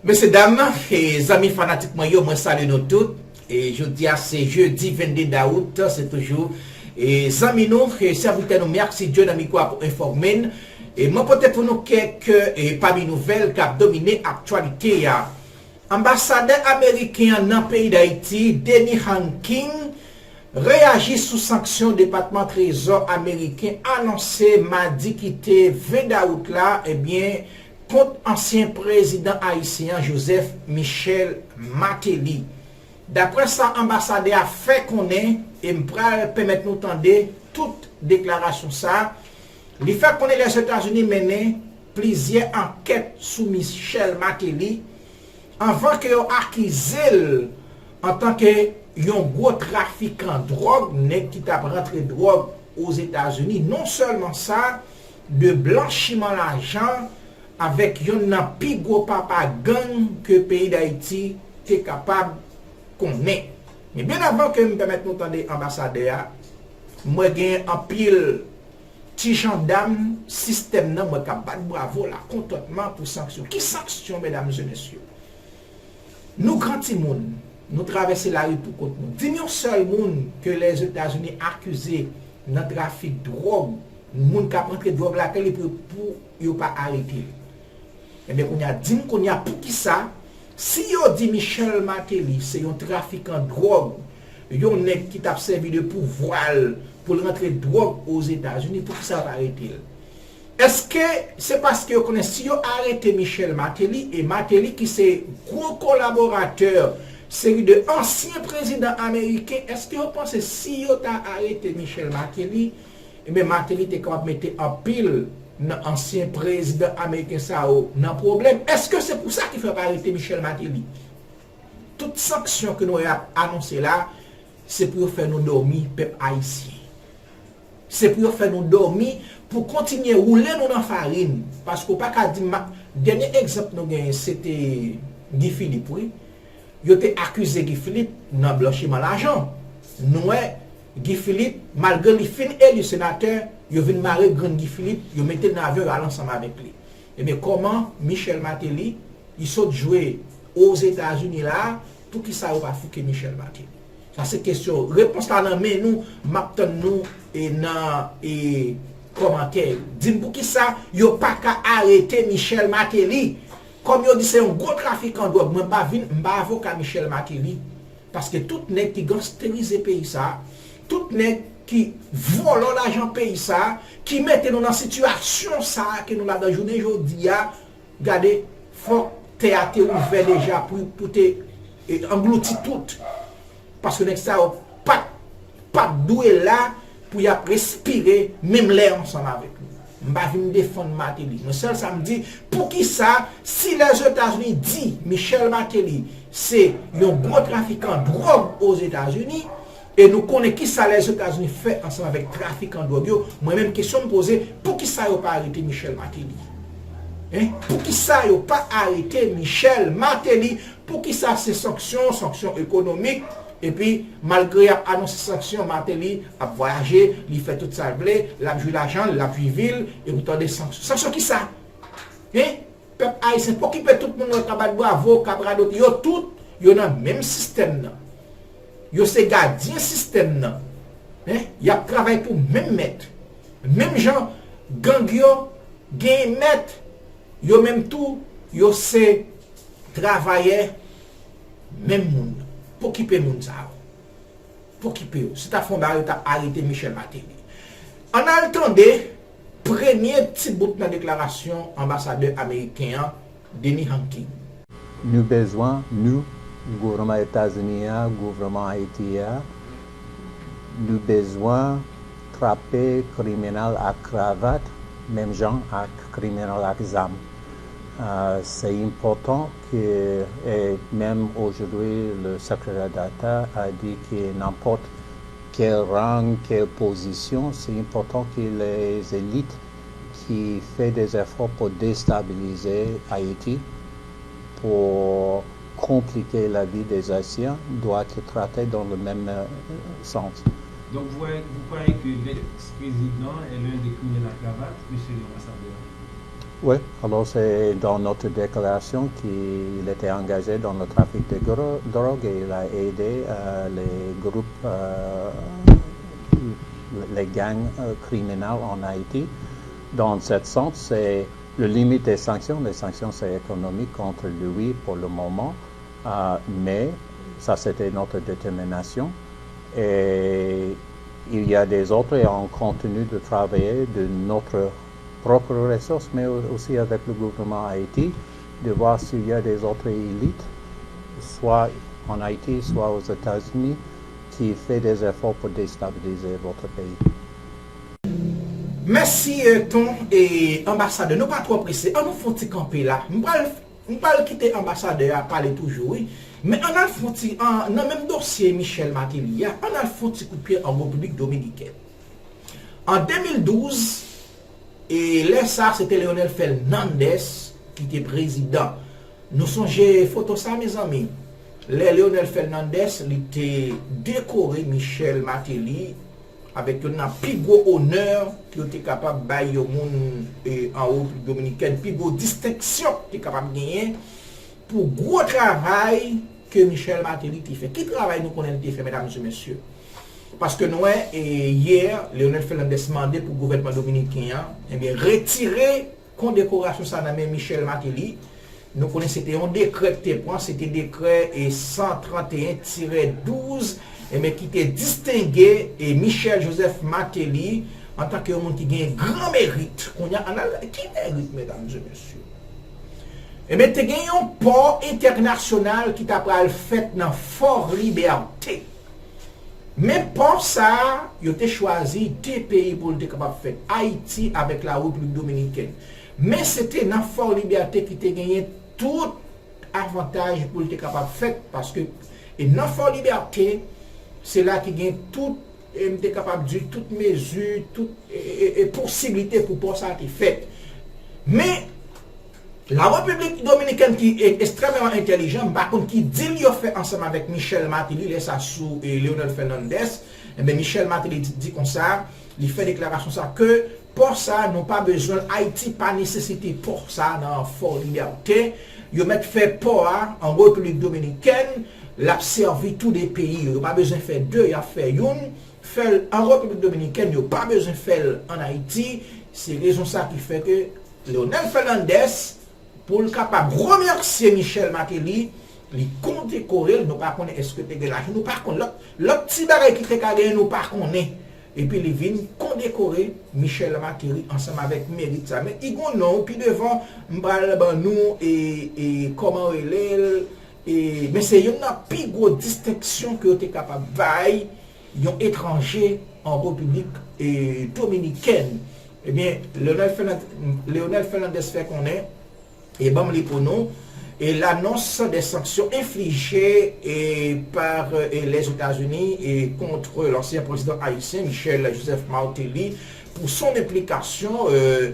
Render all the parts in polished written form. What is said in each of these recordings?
Messieurs, dames, et amis fanatiques, moi salue nous tous. Et je dis à c'est jeudi 22 août, c'est toujours. Et amis nous, et serviteurs nous, merci Dieu dans quoi pour informer. Et moi peut-être pour nous quelques parmi nouvelles qui ont dominé l'actualité. Ambassadeur américain dans le pays d'Haïti, Denny Hanking, réagit sous sanction département trésor américain annoncé mardi qui était 20 août là, eh bien, contre ancien président haïtien Joseph Michel Martelly. D'après ça, l'ambassadeur a fait connaître et me permettre nous entendre toute déclaration ça. Il fait connaître les États-Unis mené plusieurs enquêtes sous Michel Martelly avant que yon accusé en tant que yon gros trafiquant de drogue qui t'a rentré drogue aux États-Unis. Non seulement ça, de blanchiment d'argent avec yon plus gros papa gang que le pays d'Haïti est capable de connaître. Mais bien avant que me permette d'entendre ambassadeur, moi j'ai un pile petit gendarme système nan moi capable bravo la contentement pour sanction. Qui sanction mesdames et messieurs? Nous grands monde, nous traversons la rue pour contre nous. Dis-nous seul monde que les États-Unis accusés de trafic de drogue, monde qui a rentré de drogue laquelle pour ne pas arrêter. Et bien, on a dit qu'on y a pour qui ça, si on dit Michel Martelly, c'est un trafiquant de drogue, yon nèg qui t'a servi de pouvoir pour rentrer de drogue aux États-Unis, pour qui ça va arrêter? Est-ce que c'est parce que vous connaissez si vous arrêtez Michel Martelly et Martelly qui c'est gros collaborateur, série de anciens présidents américains, est-ce que vous pensez si vous avez arrêté Michel Martelly, et bien Martelly était capable de mettre en pile ancien président américain ça dans problème? Est-ce que c'est pour ça qu'il faut pas arrêter Michel Martelly? Toute sanction que nous avons annoncée là, c'est pour faire nous dormir peuple haïtien. C'est pour faire nous dormir pour continuer à rouler nous dans la farine. Parce qu'on pas qu'à dire, dernier exemple nous gagnons, c'était Guy Philippe, oui. Il a été accusé Guy Philippe dans blanchiment d'argent. Nous, Guy Philippe, malgré les fins et le sénateur, il vient marier grand Guy Philippe, il mettait dans l'avion à l'ensemble avec lui. Et bien comment Michel Martelly, il saute jouer aux États-Unis là, pour qu'il ça va foutre Michel Martelly? Ça c'est question. Réponse là dans mais nous, maintenant nous et dans et commentaire. Dis pour qui ça, yo pas qu'à arrêter Michel Martelly. Comme yo dit c'est un gros trafiquant de drogue, moi pas avocat Michel Martelly parce que tout nèg qui gangsteriser pays ça, tout nèg qui vole l'argent pays ça, qui mette nous dans situation ça que nous là dans journée aujourd'hui a, regardez, faut théâtre ouvert déjà pour te engloutir tout. Parce que ça pas doué là pour y respirer même l'air ensemble avec nous. Je vais me défendre Martelly. Mais seul ça me dit pour qui ça, si les États-Unis disent Michel Martelly c'est un gros trafiquant de drogue aux États-Unis et nous connaissons qui ça les États-Unis fait ensemble avec trafiquant de drogue, moi-même question me poser pour qui ça n'a pas arrêté Michel Martelly? Hein? Pour qui ça n'a pas arrêté Michel Martelly? Pour qui ça c'est sanctions économiques? Et puis, malgré annoncer sanctions, Martelly a voyagé, il fait tout ça, il a joué l'argent, il a vu ville, et vous avez des sanctions. Sanctions qui ça? Hein? Peuple haïtien, pour qui peut tout le monde au bravo, Cabradot, yo tout, yo dans le même système. Yo c'est gardien système. Hein? Y a travaillé pour même maître. Même gens, gang yo, gen maître, yo même tout, yo c'est travailler même monde. Pour qui peut moun ça? Pour qui peut? C'est à fond arrêté Michel Martelly. On a entendu premier petit bout de la déclaration ambassadeur américain Denny Hanking. Nous besoin, nous, gouvernement États-Unis, gouvernement haïtien, nous besoin frapper criminel à cravate, même gens à criminel à zam. C'est important que, et même aujourd'hui, le secrétaire d'État a dit que n'importe quel rang, quelle position, c'est important que les élites qui font des efforts pour déstabiliser Haïti, pour compliquer la vie des Haïtiens, doivent être traités dans le même sens. Donc vous croyez que l'ex-président est l'un des criminels à cravate, monsieur l'ambassadeur? Oui, alors c'est dans notre déclaration qu'il était engagé dans le trafic de drogue et il a aidé les groupes, les gangs criminels en Haïti. Dans ce sens, c'est le limite des sanctions. Les sanctions, c'est économique contre lui pour le moment, mais ça, c'était notre détermination. Et il y a des autres et on continue de travailler de notre propres ressources, mais aussi avec le gouvernement Haïti, de voir s'il y a des autres élites, soit en Haïti, soit aux États-Unis, qui fait des efforts pour déstabiliser votre pays. Merci, ton et ambassadeur. Nous pas trop pressés. On nous faut camper là. Nous pas quitter l'ambassadeur à parler toujours, oui. Mais on a le fond dans le même dossier Michel Martelly, on a le fond coup de pied en République dominicaine. En 2012, et là, ça, c'était Leonel Fernandez qui était président. Nous songez photo ça, mes amis. Leonel Fernandez, il était décoré Michel Martelly avec un plus gros honneur qu'il était capable de bailler au monde en République dominicaine, plus gros distinction qu'il est capable de gagner pour gros travail que Michel Martelly fait. Qui travail nous connaissons fait, mesdames et messieurs? Parce que nous, hier, Leonel Fernandez demandé pour le gouvernement dominicain retirer condecoration ça dans Michel Martelly. Nous connaissons c'était un décret c'était décret 131-12 qui était distingué et Michel Joseph Martelly en tant que monde qui a un grand mérite. Qui mérite, mesdames et messieurs? Et bien, tu as un port international qui t'a fait dans Fort Liberté. Mais pour ça, il a choisi deux pays pour être capable de faire. Haïti avec la République dominicaine. Mais c'était dans Fort Liberté qui t'a gagné tout avantage pour être capable de faire. Parce que dans Fort Liberté, c'est là qu'il gagne tout, et capable de dire toutes mesures, toutes possibilités pour ça qui fait. Mais la République dominicaine qui est extrêmement intelligente, par contre, qui dit qu'il a fait ensemble avec Michel Martelly, laisse ça sous Leonel Fernandez, et bien Michel Martelly dit comme ça, il fait déclaration ça que pour ça, nous pas besoin, Haïti pas nécessité pour ça dans Fort Liberté, ils mettent fait pour en République dominicaine, l'a servi tous les pays, ils n'ont pas besoin de faire deux, il a fait une, fait en République dominicaine, ils n'ont pas besoin de faire en Haïti, c'est raison ça qui fait que Leonel Fernandez, pour le capable remercier Michel Martelly, les condécorer, nous pas connaître est-ce que tu es là, nous pas connaître l'autre petit bagage qui te gagné, nous pas connaître. Et puis les vignes condécorer Michel Martelly ensemble avec mérite ça. Mais ils non, puis devant nous et comment il est, mais c'est une plus grosse distinction que tu es capable de bailler un étranger en République dominicaine. Eh bien, Leonel Fernandez fait qu'on est et bon pour nous et l'annonce des sanctions infligées par les États-Unis et contre l'ancien président haïtien Michel Joseph Martelly pour son implication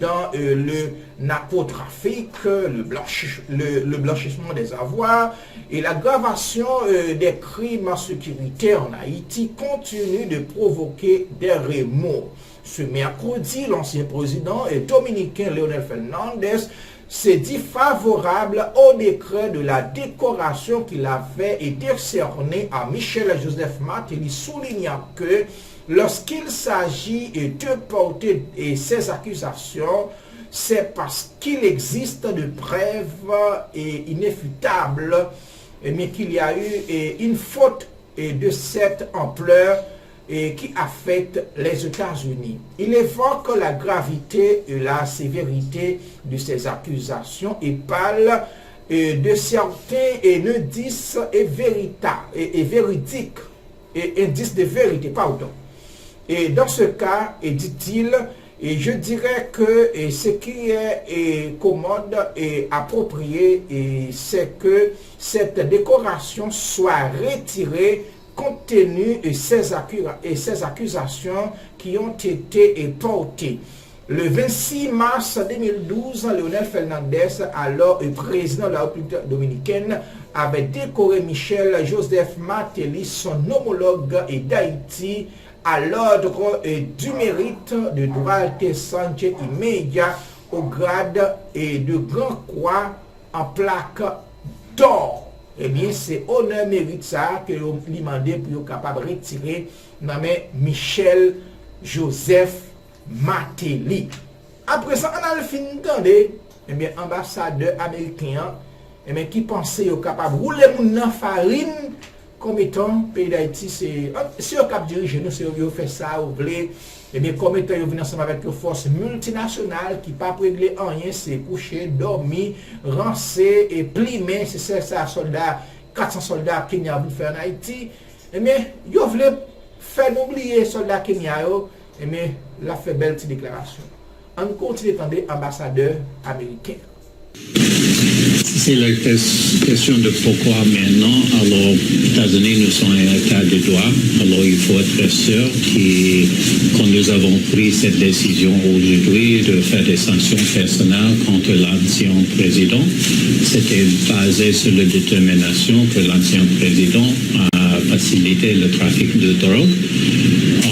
dans le narcotrafic, le blanchissement des avoirs et l'aggravation des crimes sécuritaires en Haïti continue de provoquer des remords. Ce mercredi, l'ancien président dominicain Leonel Fernandez s'est dit favorable au décret de la décoration qu'il avait décerné à Michel Joseph Martelly, soulignant que lorsqu'il s'agit de porter ces accusations, c'est parce qu'il existe de preuves inéfutables, mais qu'il y a eu une faute de cette ampleur qui affecte les États-Unis. Il évoque la gravité et la sévérité de ces accusations et parle de certains indices véridiques, indices de vérité, pardon. Et dans ce cas, dit-il, je dirais que ce qui est commode et approprié, c'est que cette décoration soit retirée compte tenu de ces accusations qui ont été portées. Le 26 mars 2012, Leonel Fernandez, alors président de la République dominicaine, avait décoré Michel Joseph Martelly, son homologue d'Haïti, à l'ordre du mérite de droit Sanchez immédiat au grade et de Grand Croix en plaque d'or. Eh bien, c'est honneur mérite ça que l'on demandé pour être capable de retirer nommé Michel Joseph Martelly. Après ça, on a le fin d'année, eh bien, ambassadeur américain, eh bien, qui pensait être capable de rouler mon farine comme étant pays d'Haïti, c'est eux qui dirigent nous, c'est eux qui fait ça, vous voulez. Et bien, comme étant, ils viennent ensemble avec une force multinationale qui pas régler rien, c'est coucher, dormir, rancer et plimer, c'est ça, soldats, 400 soldats Kenya vont faire en Haïti. Et bien, ils veulent faire oublier les soldats Kenya, et bien, la fait belle petite déclaration. On continue d'entendre ambassadeur américain. C'est la question de pourquoi maintenant, alors, les États-Unis nous sont un état de droit, alors il faut être sûr que quand nous avons pris cette décision aujourd'hui de faire des sanctions personnelles contre l'ancien président, c'était basé sur la détermination que l'ancien président a facilité le trafic de drogue.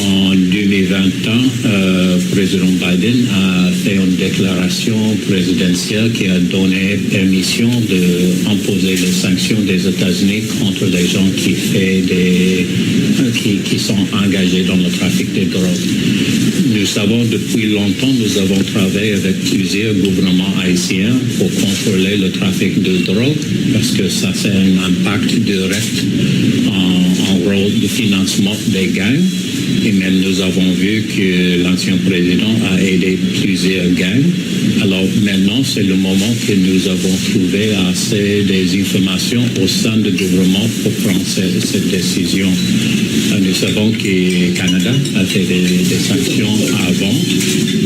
En 2021, président Biden a fait une déclaration présidentielle qui a donné permission d'imposer les sanctions des États-Unis contre les gens qui sont engagés dans le trafic de drogue. Nous savons depuis longtemps, nous avons travaillé avec plusieurs gouvernements haïtiens pour contrôler le trafic de drogue parce que ça c'est un impact direct en rôle de financement des gangs. Et même nous avons vu que l'ancien président a aidé plusieurs gangs. Alors maintenant, c'est le moment que nous avons trouvé assez des informations au sein du gouvernement pour prendre cette décision. Nous savons que le Canada a fait des sanctions avant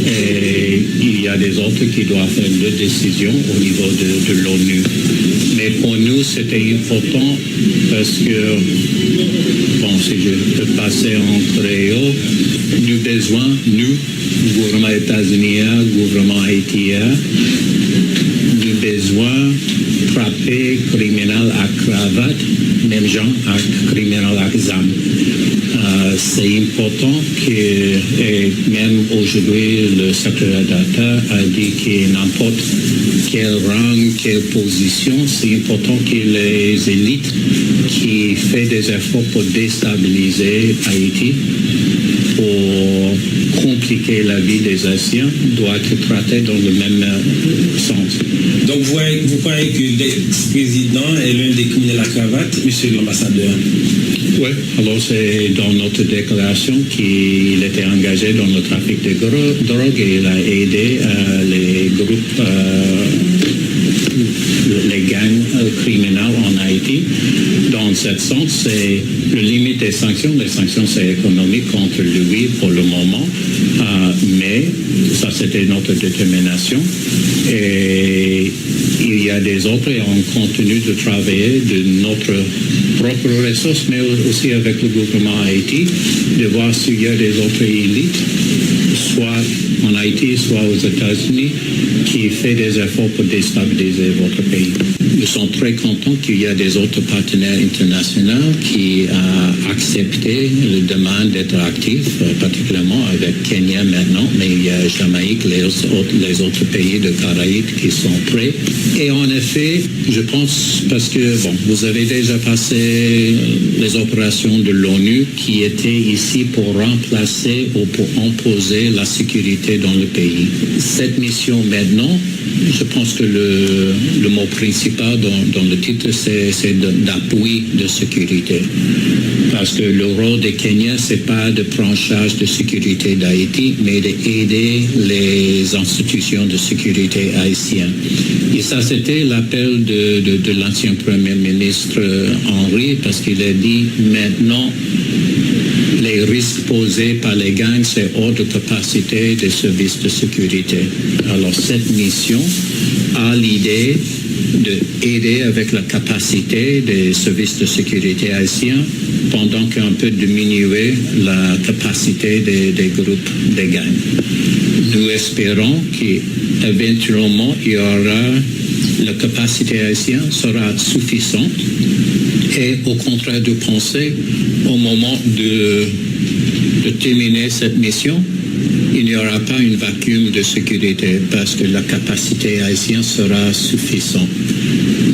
et il y a des autres qui doivent faire des décisions au niveau de l'ONU. Mais pour nous, c'était important parce que, bon, si je peux passer en créole, nous besoin, nous, gouvernement états-unien, gouvernement haïtien, nous besoin frapper criminel à cravate, même gens à criminel à zam. C'est important que, et même aujourd'hui, le secrétaire d'État a dit que n'importe quel rang, quelle position, c'est important que les élites qui font des efforts pour déstabiliser Haïti, pour compliquer la vie des Haïtiens, doivent être traités dans le même sens. Donc vous croyez que l'ex-président est l'un des criminels à cravate, monsieur l'ambassadeur? Oui, alors c'est dans notre déclaration qu'il était engagé dans le trafic de drogue et il a aidé les groupes, les gangs criminels en Haïti. Dans ce sens, c'est le limite des sanctions. Les sanctions, c'est économique contre lui pour le moment, mais ça, c'était notre détermination. Et il y a des autres et on continue de travailler de notre propre ressources, mais aussi avec le gouvernement Haïti, de voir s'il y a des autres élites, soit en Haïti, soit aux États-Unis, qui fait des efforts pour déstabiliser votre pays. Nous sommes très contents qu'il y a des autres partenaires internationaux qui ont accepté la demande d'être actifs, particulièrement avec Kenya maintenant, mais il y a Jamaïque, les autres pays de Caraïbes qui sont prêts. Et en effet, je pense, parce que, bon, vous avez déjà passé les opérations de l'ONU qui étaient ici pour remplacer ou pour imposer la sécurité dans le pays. Cette mission maintenant, je pense que le mot principal dans le titre, c'est d'appui de sécurité. Parce que le rôle de Kenya, c'est pas de prendre charge de sécurité d'Haïti, mais d'aider les institutions de sécurité haïtiennes. Et ça, c'était l'appel de l'ancien Premier ministre Henry, parce qu'il a dit maintenant, les risques posés par les gangs, c'est hors de capacité des services de sécurité. Alors cette mission a l'idée d'aider avec la capacité des services de sécurité haïtiens pendant qu'on peut diminuer la capacité des groupes de gangs. Nous espérons qu'éventuellement il y aura la capacité haïtienne sera suffisante et au contraire de penser au moment de terminer cette mission, il n'y aura pas un vacuum de sécurité parce que la capacité haïtienne sera suffisante.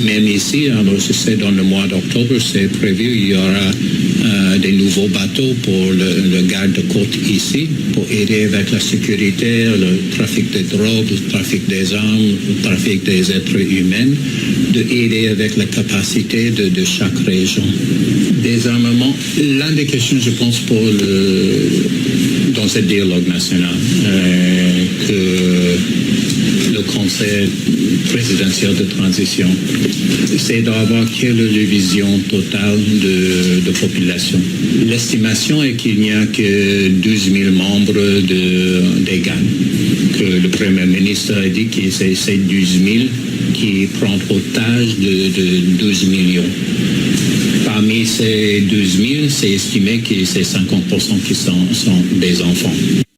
Même ici, alors je sais dans le mois d'octobre, c'est prévu, il y aura des nouveaux bateaux pour le garde-côte ici, pour aider avec la sécurité, le trafic de drogue, le trafic des armes, le trafic des êtres humains, de aider avec la capacité de chaque région. Désarmement, l'une des questions, je pense, dans ce dialogue national, que le Conseil présidentiel de transition, c'est d'avoir quelle est la vision totale de population. L'estimation est qu'il n'y a que 12 000 membres des GAN, que le Premier ministre a dit que c'est 12 000 qui prennent otage de 12 millions. Parmi ces 12 000, c'est estimé que c'est 50% qui sont des enfants.